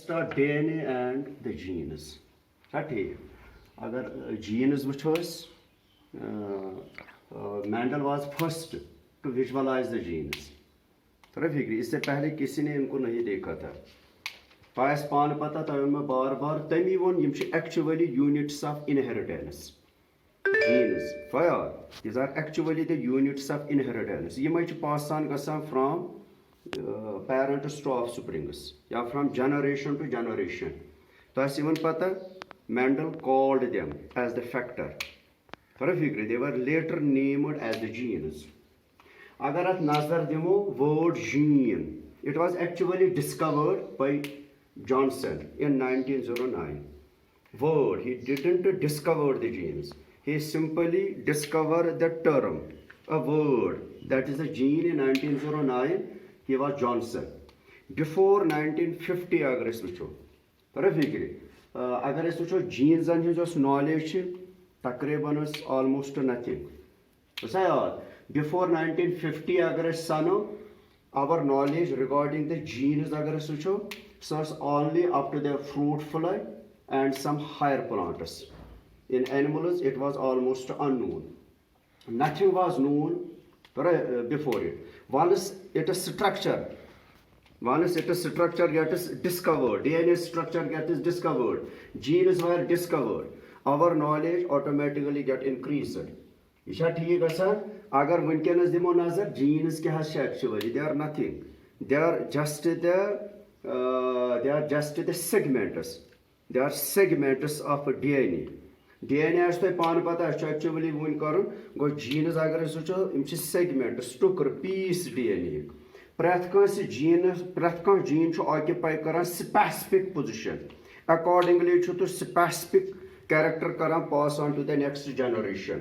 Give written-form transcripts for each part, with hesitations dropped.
start DNA and the genes. ठीक अगर genes वुचो Mendel was first to visualize the genes. थोड़ा फिक्री इससे पहले किसी ने इनको नहीं देखा था. पास पान पता था मैं बार बार तमी one M actually units of inheritance. Genes, fire. These are actually the units of inheritance. ये मैं pass on गसान from parents to offsprings, या from generation to generation. तो ऐसे वन पता Mendel called them as the factor. फर्क फिक्र they were later named as the genes. अगर आप नजर दिमो word gene, it was actually discovered by Johnson in 1909. Word, he didn't discover the genes. He simply discovered the term, a word, that is a gene in 1909. He was Johnson. Before 1950 अगर इस वुचो फर्क फिक्र अगर इस वुचो genes अन hinge knowledge तकरीबन almost nothing. Before 1950 अगर इस सनो our knowledge regarding the genes अगर इस वुचो so it's only up to the fruit fly and some higher plants. In animals it was almost unknown. Nothing was known before it. Once it is structure gets discovered, DNA structure gets discovered, genes were discovered, our knowledge automatically get increased. Isha ठीक है sir अगर वनकेनस दिमो नजर genes क्या है actually they are nothing, they are just the segments, they are segments of DNA. DNA as तो पान पता है actually वन करूँ गो genes अगर इस वचो इम्ची segments टुकर piece DNA प्रैथ कौन gene चो occupy करान specific position accordingly चो तो specific character करान pass on to the next generation.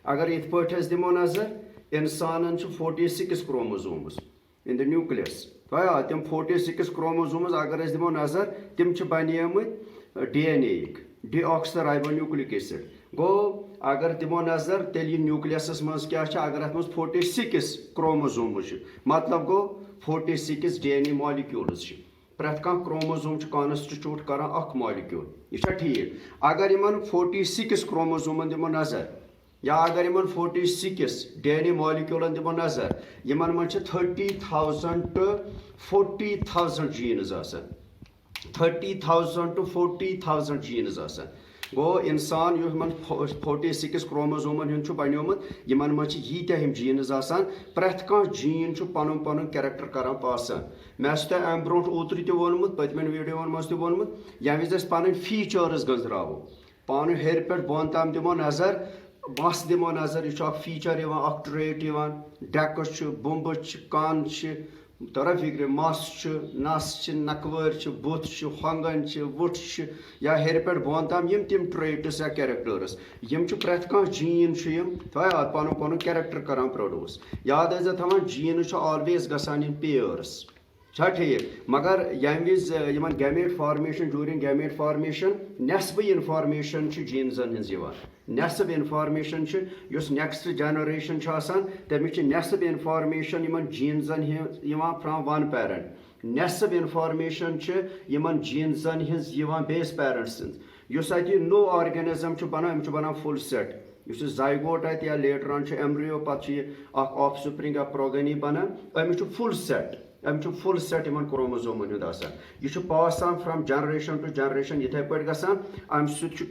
अगर इत पट है दिमो नजर इंसानन चो 46 chromosomes in the nucleus. तो तम 46 chromosomes अगर इस दिमो नजर तम च बनियमत DNA deoxyribonucleic acid. गो अगर दिमो नजर तेल न्यूक्लियस मज क्या अगर अत 46 chromosomes मतलब गो 46 DNA molecules प्रैथ कह क्रोमोसोम कॉन्स्टिट्यूट कर मॉलिक्यूल यह ठीक अगर इन 46 क्रोमोसोमन दिमो नजर या अगर इन 46 DNA moleculen दिमो नजर इन मन 30,000 to 40,000 genes 30,000 to 40,000 genes गो इंसान युस मन 46 क्रोमोसोमन हुन बनोमुत यमन मन यीत्या जीन्स प्रैथ कह जीन पन पन कैरेक्टर करान पास मे अम ब्रो ओतर तोनमुत पतमन वीडियो मज तोनमुत यम विज पन फीचर्स गजरावो पान हेर पे बोन तम दिमो नजर मस दिमो नजर यह फीचर ट्रेट डेकस बुम्बस कान तोरा फिक्र मस नस नकवर बुत हंगन वुट या हेर पे बोन तम तिम ट्रेट्स या कैरेक्टर्स यम प्रैथ कह जीन पन पन कैरेक्टर करान प्रोड्यूस याद थवान जीन ऑलवेज गसान इन पेयर्स ठीक मगर यम विज gamete formation during gamete formation नेस्फ इंफॉर्मेशन जीन्सन हिंज नेस्फ इंफॉर्मेशन नेक्स्ट जनरेशन तमिच नेस्फ इंफॉर्मेशन जीन्सन फ्रॉम वन पेरेंट नेस्फ इंफॉर्मेशन जीन्सन हिंज बेस पेरेंट्स नो ऑर्गेनिज्म बना फुल सेट जाइगोट या लेटर ऑन एम्ब्रियो पे ऑफस्प्रिंग प्रोगनी बना अमिच फुल सेट फुल सेट इन क्रोमोसोमन यह pass on from generation to generation इथे पे गसान अम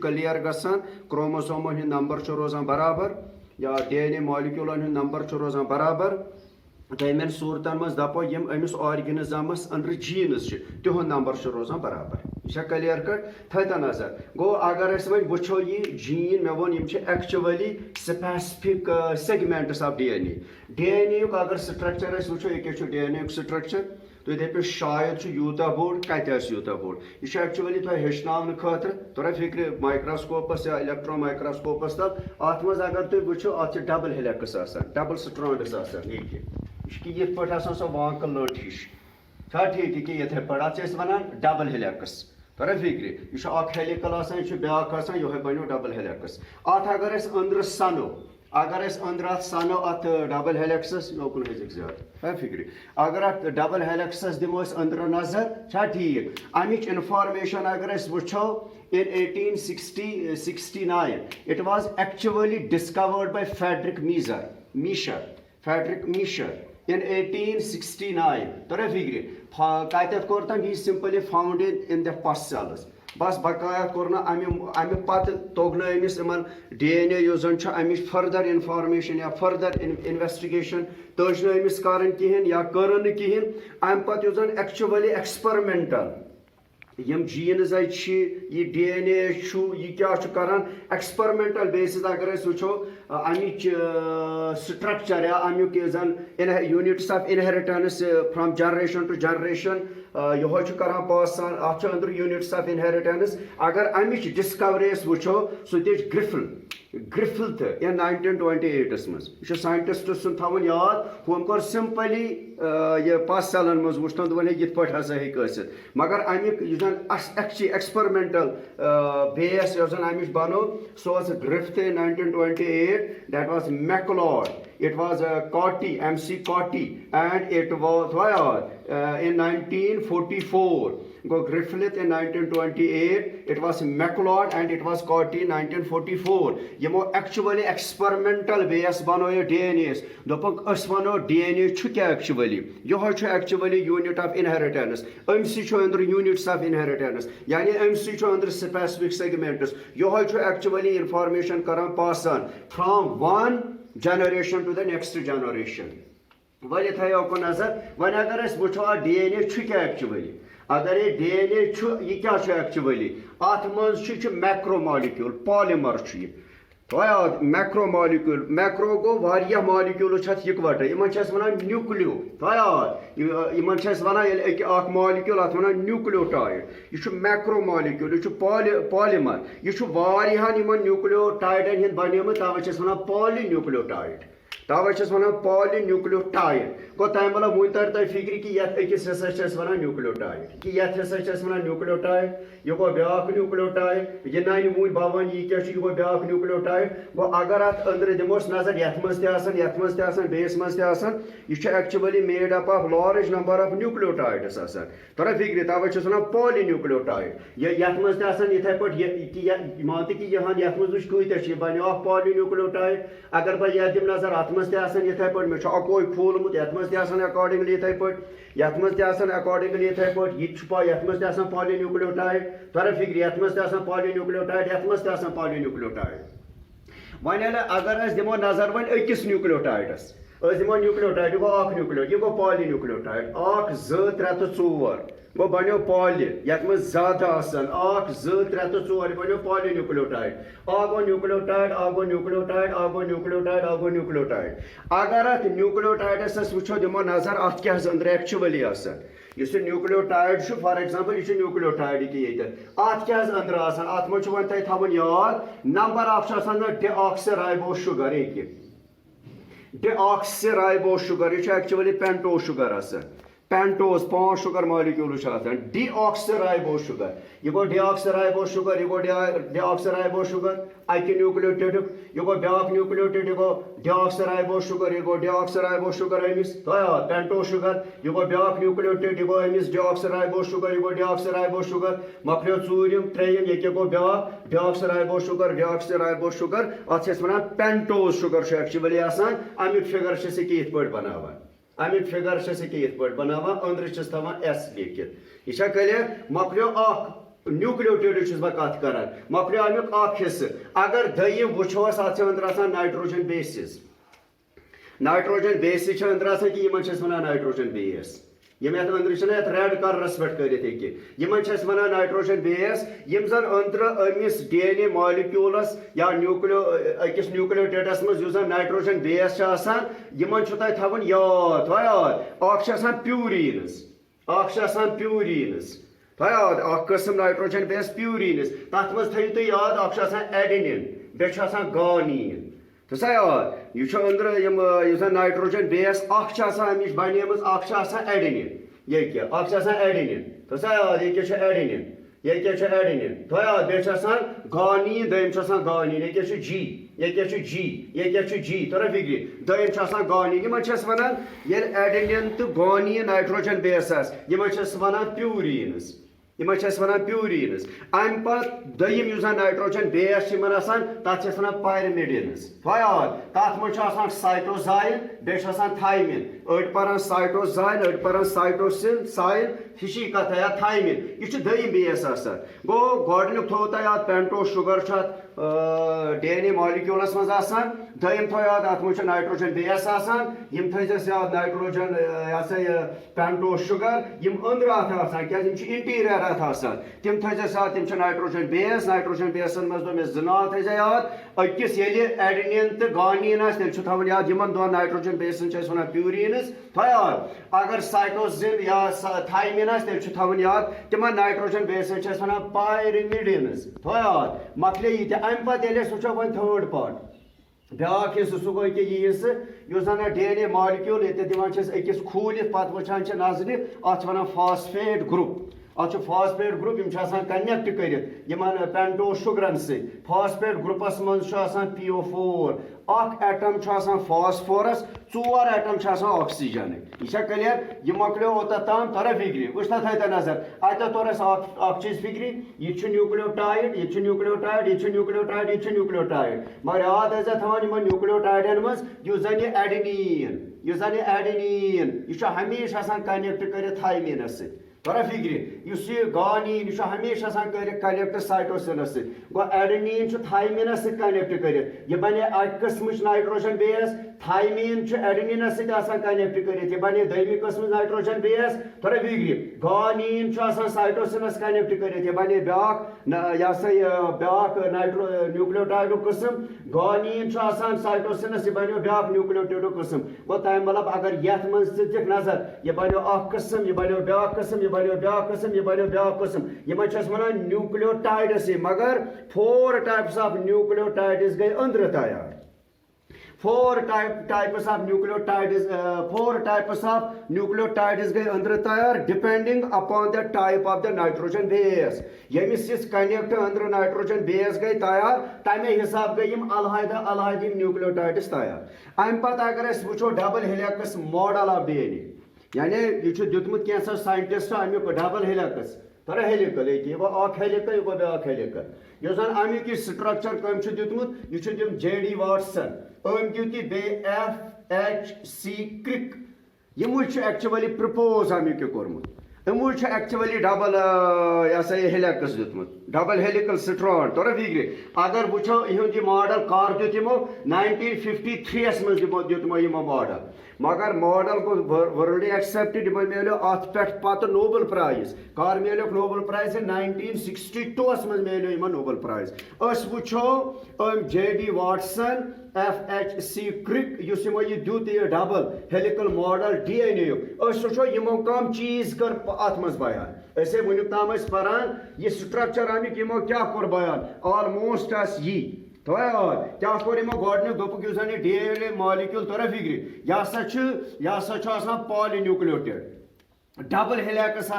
क्लियर गसान क्रोमोसोमन नंबर रोजान बराबर या DNA मॉलिक्यूलन नंबर रोजान बराबर तमें सूरतन मज दपो यम Amish organisms under jeans तिहुं number रोजान बराबर यह क्लियर कट थता नजर गो अगर वो वो यह जीन मे वो actually specific segments of DNA अगर स्ट्रक्चर वो यह DNA स्ट्रक्चर तुम दपो शायद यूता बोड़ कत यूता बोड़ यह एक्चुअली तुम हेचन खतर तुरा फिक्र माइक्रोस्कोपस या इलेक्ट्रॉन माइक्रोस्कोपस तल अत मज अगर तुम वो अत डबल हेलिक्स डबल स्ट्रैंड्स ये पे सो वाक लट हिश ठीक ये पे अत वन डबल हेलिक्स तुरा फिक्र यह हेलिकल यह ब्या यह बनो डबल हेलिक्स अत अगर अंदर सनो अगर अंदर सानो अत डबल हेलिक्सस योकुन ज्यादा फिक्र अगर अत डबल हेलिक्सस दिमो अंदर नजर छा ठीक अमिच इंफॉर्मेशन अगर वो in 1869 it was actually discovered by Frederick Miescher in 1869 तोरे फिक्र कत कोर तम he simply found it in the pus cells बस बकाया कोर ना अमि पत तोगन अमिस इमन DNA युस जन छ अमिच फर्दर इंफॉर्मेशन या फर्दर इन्वेस्टिगेशन तज न अमिस करन किहन या करन किहन अम पत युस जन एक्चुअली एक्सपेरिमेंटल यम जीन्स ये DNA यह क्या करान एक्सपेरिमेंटल बेसिस अगर वो अमिच स्ट्रक्चर या अमुक जन units of inheritance from generation to generation यो करान पास अंदर यूनिट्स ऑफ इनहेरिटेंस अगर अमिच डिस्कवरी वो सह ग्रिफिल इन 1928 मज साइंटिस्ट सुन थवन याद हम कर सिंपली ये पस सेलन मज वो दोपन ये हसा हे मगर अमिक एक्सपेरिमेंटल बेस अमिच बनो सह ग्रिफ्ट इन 1928 that was McLeod it was Cauty, MC Cauty, and it was in 1944. Go Griffith in 1928. It was MacLeod and it was Cauty in 1944. Yemo actually experimental base bano ye DNAs. Dopok as bano DNA chukya actually. Yo actually unit of inheritance. MC cho under units of inheritance. Yani MC cho under specific segments. Yo actually information karan pass on from one generation to the next generation. Well, को नजर one अगर वो DNA क्या actually अगर ये DNA यह क्या actually अत मज मैक्रोमॉलिक्यूल पॉलीमर तो मैक्रोमॉलिक्यूल मैक्रो गो वारिया मॉलिक्यूल इकवट इन वन न्यूक्लियो तो इन वन मॉलिक्यूल अत वन न्यूक्लियोटाइड यह मैक्रोमॉलिक्यूल यह पॉलीमर यह वारियान न्यूक्लियोटाइडन हिंद बनेम तवे वन पॉलीन्यूक्लियोटाइड तवे वन पॉलीन्यूक्लियोटाइड गो तम मतलब वो तर तुम फिक्र कि ये अकिस हसा वन न्यूक्लियोटाइड कि ये हसा वन न्यूक्लियोटाइड यह गो ब्या न्यूक्लियोटाइड यह नान वो बवन यह गो ब्या न्यूक्लियोटाइड गो अगर अत अंदर दिमोस नजर ये मज बेस मज यह actually made up of large number of nucleotides तोरा फिक्र तवे वन पॉलीन्यूक्लियोटाइड ये मज इथे पे मान कि ये मज कत बनो पॉलीन्यूक्लियोटाइड अगर बह ये दिम नजर अत मज इथे पे मे अकोई फूलमुत ये मज अकॉर्डिंगली इथे पे ये मज अकॉर्डिंगली इथे पे ये मज पॉलीन्यूक्लियोटाइड तोरा फिक्र ये मज पॉलीन्यूक्लियोटाइड ये मज पॉलीन्यूक्लियोटाइड वन अगर दिमो नजर वन अकिस न्यूक्लियोटाइडस दिमो न्यूक्लियोटाइड यह गो न्यूक्लियोटाइड यह गो पॉलीन्यूक्लियोटाइड 1 2 3 तो 4 गो बनो पॉली ये ज्यादा 1 2 3 तो 4 बनो पॉलीन्यूक्लियोटाइड गो न्यूक्लियोटाइड गो न्यूक्लियोटाइड गो न्यूक्लियोटाइड गो न्यूक्लियोटाइड अगर अत न्यूक्लियोटाइडस वो दिमो नजर अत क्या अंदर एक्चुअली इस न्यूक्लियोटाइड फॉर एग्जांपल यह न्यूक्लियोटाइड कि अत क्या अंदर अत मज वन तुम थवन याद नंबर ऑफ डीऑक्सीराइबो शुगर ये डीऑक्सीराइबो शुगर यह actually pentose sugar pentose 5 sugar molecule deoxyribo sugar यह गो डीऑक्सीराइबो शुगर यह गो डीऑक्सीराइबो शुगर अकि न्यूक्लियोटाइड यह गो ब्या न्यूक्लियोटाइड यह गो डीऑक्सीराइबो शुगर यह गो deoxyribo sugar Amish pentose sugar यह गो ब्या न्यूक्लियोटाइड यह गो अमिस डीऑक्सीराइबो शुगर यह गो डीऑक्सीराइबो शुगर मकलियो चूरिम त्रेयम ये गो ब्या डीऑक्सीराइबो शुगर अत वन पेंटोज शुगर एक्चुअली अमिक फिगर यथ पे बनावान अमिक फिगर यथ पे बनावान अंदर थवान एस लिखित यह क्लियर मकलियो न्यूक्लियोटाइड बह कत कर मकलियो अमुक हिस्से अगर दयिम वोस अत अंदर नाइट्रोजन बेसिस अंदर कि वन नाइट्रोजन बेस यम अंदर रेड कलरस पे कर वन नाइट्रोजन बेस यम जन अंदर अमिस DNA मॉलिक्यूलस या अकिस न्यूक्लियोटाइडस मज नाइट्रोजन बेस यमन थवन याद प्यूरिन्स कस्म नाइट्रोजन बेस प्यूरिन्स तथ मज थो याद एडेनिन बे गानीन तो याद यह अंदर नाइट्रोजन बेस अमिच बनेम एडेनिन ये क्या एडेनिन तो याद ये क्या एडेनिन ये क्या एडेनिन थो याद बे गानीन दम गानीन ये क्या जी ये क्या जी ये क्या जी तोरा फिक्र दम गानीन यमन वन ये एडेनिन तो गानीन नाइट्रोजन बेस वन प्यूरिन्स वन प्यूरिन्स अम पम नाइट्रोजन बेस तथ वन पायरिमिडिन्स थो याद तथ मज साइटोजाइन बे थाइमिन अड़ पान साइटोजाइन अड़ पान साइटोसिन साइन हिशी कथ या थाइमिन यह दम बेस गो गोडनुक थो तह याद पेंटोस शुगर DNA मॉलिक्यूलस मज दम थो याद अत मज नाइट्रोजन बेस यम थस याद नाइट्रोजन यह पेंटोस शुगर यम अंदर अत क्या इंटीरियर अत तम थस याद तम नाइट्रोजन बेसन मज मे ना थस याद अकिस एडेनिन तो गानीन तेल थवन याद इन दोन नाइट्रोजन बेसन वन प्यूरिन्स थो याद अगर साइटोसिन या थाइमिन तेल थवन याद तिम नाइट्रोजन बेसन वन पायरिमिडिन्स थो याद मकले ये अम पे वो वो थर्ड पार्ट ब्याक हिस्स सह गो यह जन DNA मॉलिक्यूल ये दिवान अकिस खूलित पे वुचान नजर अत वन फॉस्फेट ग्रुप अत फॉस्फेट ग्रुप कनेक्ट कर पेंटोस शुगरन से फॉस्फेट ग्रुपस मज PO4 अख एटम फॉस्फोरस 4 एटम ऑक्सीजन यह क्लियर यह मकलो ओत ताम तोरा फिक्र वुच थत नजर अत तोरस चीज फिक्र यह न्यूक्लियोटाइड यह न्यूक्लियोटाइड यह न्यूक्लियोटाइड यह न्यूक्लियोटाइड मगर याद थवान न्यूक्लियोटाइडन मज एडेनिन यह हमेशा कनेक्ट कर थाइमिन से तोरा फिक्र गानीन हमेशा कनेक्ट साइटोसिनस गो एडेनिन थाइमिन कनेक्ट कर यह बने अक किस्म nitrogen base thymine adenine connect कर यह बने दमी किस्म नाइट्रोजन बेस तोरा फिक्र गानीन साइटोसिनस कनेक्ट कर यह बने ब्याक न्यूक्लियोटाइड किस्म गानीन साइटोसिनस यह बनो ब्याक न्यूक्लियोटाइड किस्म गो तम मतलब अगर ये मज दिख नजर यह बनो किस्म यह बनो ब्याक किस्म यह बनो ब्याक किस्म यह बनो ब्याक किस्म यमन वन न्यूक्लियोटाइड्स मगर 4 टाइप्स ऑफ न्यूक्लियोटाइड्स गई अंदर तैयार 4 टाइप्स ऑफ न्यूक्लियोटाइड्स गई अंदर तैयार depending upon the type of the nitrogen base यमिस कनेक्ट अंदर नाइट्रोजन बेस गई तैयार तमे हिसाब गई अलहद न्यूक्लियोटाइड्स तैयार अम पे अगर वो double helix model of DNA यानी यह दुतमुत कैंसर साइंटिस्ट अमुक डबल हेलिक्स तोरा हेलिकल ये गो हेलिकल यह गो ब्याक हेलिकल इस अमुक स्ट्रक्चर कम दुतमुत यह JD वाटसन अम दुत बे FHC क्रिक यमो एक्चुअली प्रपोज अमुक कोर्मुत यमो एक्चुअली डबल हेलिक्स दुतमुत डबल हेलिकल स्ट्रैंड तोरा फिक्र अगर वो यह मॉडल कर दिमो 1953 मज दिमो यमो मॉडल मगर मॉडल गो वर्ल्ड एक्सेप्टेड मिलो अत पे नोबल प्राइज कर मिलो नोबल प्राइज 1962 मज मिलो इन नोबल प्राइज वो JD वाटसन FHC क्रिक यमो यह दुत यह डबल हेलिकल मॉडल DNA वो यमो कम चीज कर अत मज बयान असे वुनिक ताम पान यह स्ट्रक्चर अमुक यमो क्या कोर बयान ऑलमोस्ट यी तो क्या कोर यमो गोडनुक दोपुक युस DNA मॉलिक्यूल तोरा फिक्र यह पॉलीन्यूक्लियोटाइड डबल हेलिक्स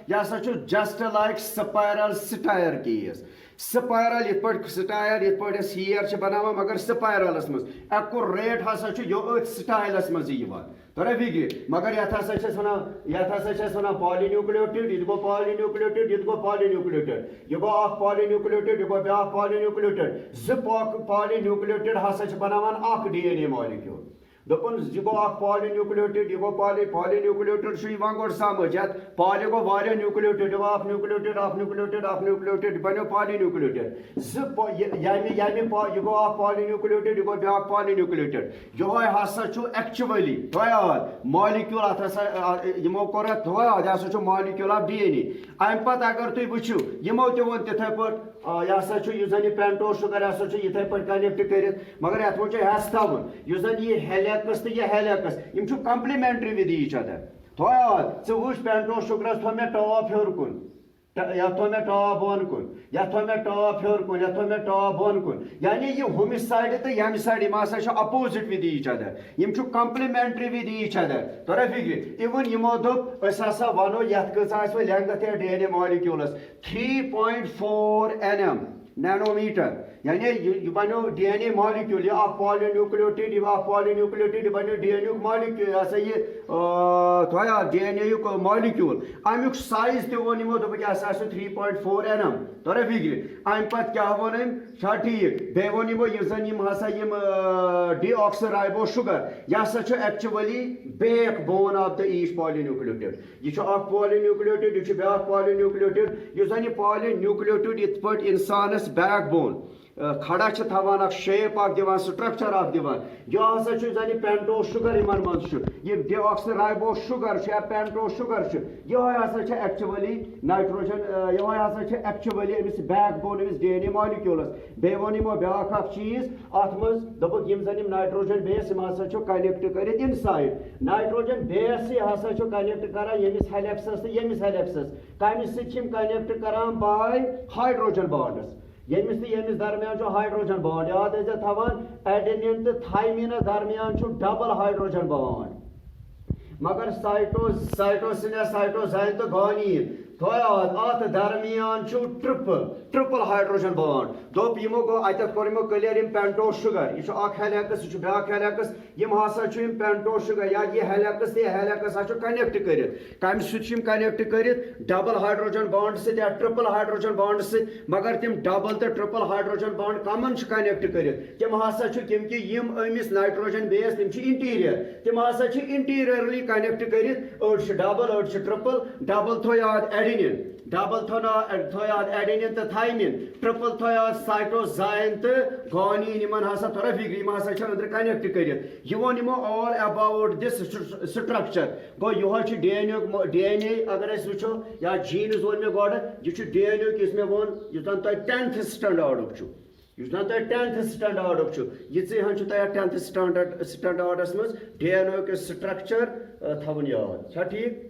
यह just like spiral stair case spiral ये स्टायर ये हेयर बनावा मगर स्पाइरलस मज एक्यूरेट हसा यो स्टाइलस मज तोरा फिक्र मगर यथ वन पॉलीन्यूक्लियोटाइड यह गो पॉलीन्यूक्लियोटाइड यह गो पॉलीन्यूक्लियोटाइड यह गो पॉलीन्यूक्लियोटाइड यह गो ब्याक पॉलीन्यूक्लियोटाइड जो पॉलीन्यूक्लियोटाइड हसा बनावान DNA मॉलिक्यूल दोपन यह गो पॉलीन्यूक्लियोटाइड यह गो पॉलीन्यूक्लियोटाइड गोड समझ ये पॉली गो वारिया nucleotide of nucleotide of nucleotide of nucleotide बनो पॉलीन्यूक्लियोटाइड यह गो ऑफ पॉलीन्यूक्लियोटाइड यह गो ब्याक पॉलीन्यूक्लियोटाइड यह हसा एक्चुअली मॉलिक्यूल यमो कोर यह मॉलिक्यूल ऑफ DNA अम पे अगर तुम वो यमो तो वो तिथे पे यह पेंटोस शुगर इथे पे कनेक्ट कर मगर ये वो हेस थवन यह हेलिक्स तो यह helix complementary with each other though वो पेंटोस शुगरस थो मे टॉप हेर कुन या थो मे टॉप बोन कुन या थो मे टॉप हेर कुन या थो मे टॉप बोन कुन यानी ये हुमिस साइड तो यम साइड यम हसा अपोजिट विद ईच अदर यम छु कंप्लीमेंट्री विद ईच अदर तोरा फिक्र इवन यमो दोप अस हसा वनो यत कस आसो लेंथ या डीएनए मॉलिक्यूल्स 3.4 nm नैनोमीटर यानी यह बनो डीएनए मॉलिक्यूल यह पॉलीन्यूक्लियोटिड यह पॉलीन्यूक्लियोटिड बनो डीएनए मॉलिक्यूल हसा ये थोया डीएनए मॉलिक्यूल अमुक साइज तो वो दोप 3.4 nm तोरा फिक्र अम पत क्या वो छा ठीक बे वो यह जन यम हसा यम डीऑक्सराइबो शुगर यह हसा actually backbone of the each polynucleotide यह पॉलीन्यूक्लियोटिड यह ब्या पॉलीन्यूक्लियोटिड यह जन पॉलीन्यूक्लियोटिड इत पे इंसानस बैक बोन खड़ा थवान शेप दिवान स्ट्रक्चर दिवान यह हसा जन पेंटोस शुगर इन मन यह डीऑक्सराइबो शुगर या पेंटोस शुगर यह हसा एक्चुअली नाइट्रोजन यह हसा एक्चुअली अमिस बैक बोन अमिस डीएनए मॉलिक्यूल्स बे वो यमो ब्या चीज अत मज दोपक यम जन नाइट्रोजन बेस यम हसा कनेक्ट कर इनसाइड नाइट्रोजन बेस हसा कनेक्ट कर यमिस हेलिक्सस तो यमिस हेलिक्सस कमिस कनेक्ट कर बाय हाइड्रोजन बॉन्ड्स यमिस तो यमिस दरमियान हाइड्रोजन बॉन्ड याद थवान एडेनिन तो थाइमिन दरमियान डबल हाइड्रोजन बॉन्ड मगर साइटोसिन साइटोसाइन तो गानीन अत दरमियान ट्रिपल हाइड्रोजन बॉन्ड दोप यमो गो अत कोर क्लियर यम पेंटोस शुगर यह हेलिक्स यह ब्या हेलिक्स यम हसा पेंटोस शुगर या यह हेलिक्स तो यह हेलिक्स कनेक्ट कर कम कनेक्ट कर डबल हाइड्रोजन बॉन्ड से या ट्रिपल हाइड्रोजन बॉन्ड से मगर तिम डबल तो ट्रिपल हाइड्रोजन बॉन्ड कमन कनेक्ट कर तिम हसा क्योंकि यम अमिस नाइट्रोजन बेस तिम इंटीरियर तिम हसा इंटीरियरली कनेक्ट कर डबल अड़ ट्रिपल डबल थो याद एडेनिन डबल थो याद एडेनिन तो थाइमिन ट्रिपल थो याद साइटोसाइन तो गानीन इन हसा थोड़ा फिक्र यम हसा अंदर कनेक्ट कर यमो ऑल अबाउट दिस स्ट्रक्चर गो यह डीएनए अगर वो या जीन्स वो मे गोड यह डीएनए किस मे वो जन तुम 10th स्टैंडर्ड यह 10th स्टैंडर्ड यह 10th स्टैंडर्डस मज डीएनए के स्ट्रक्चर थवन याद ठीक।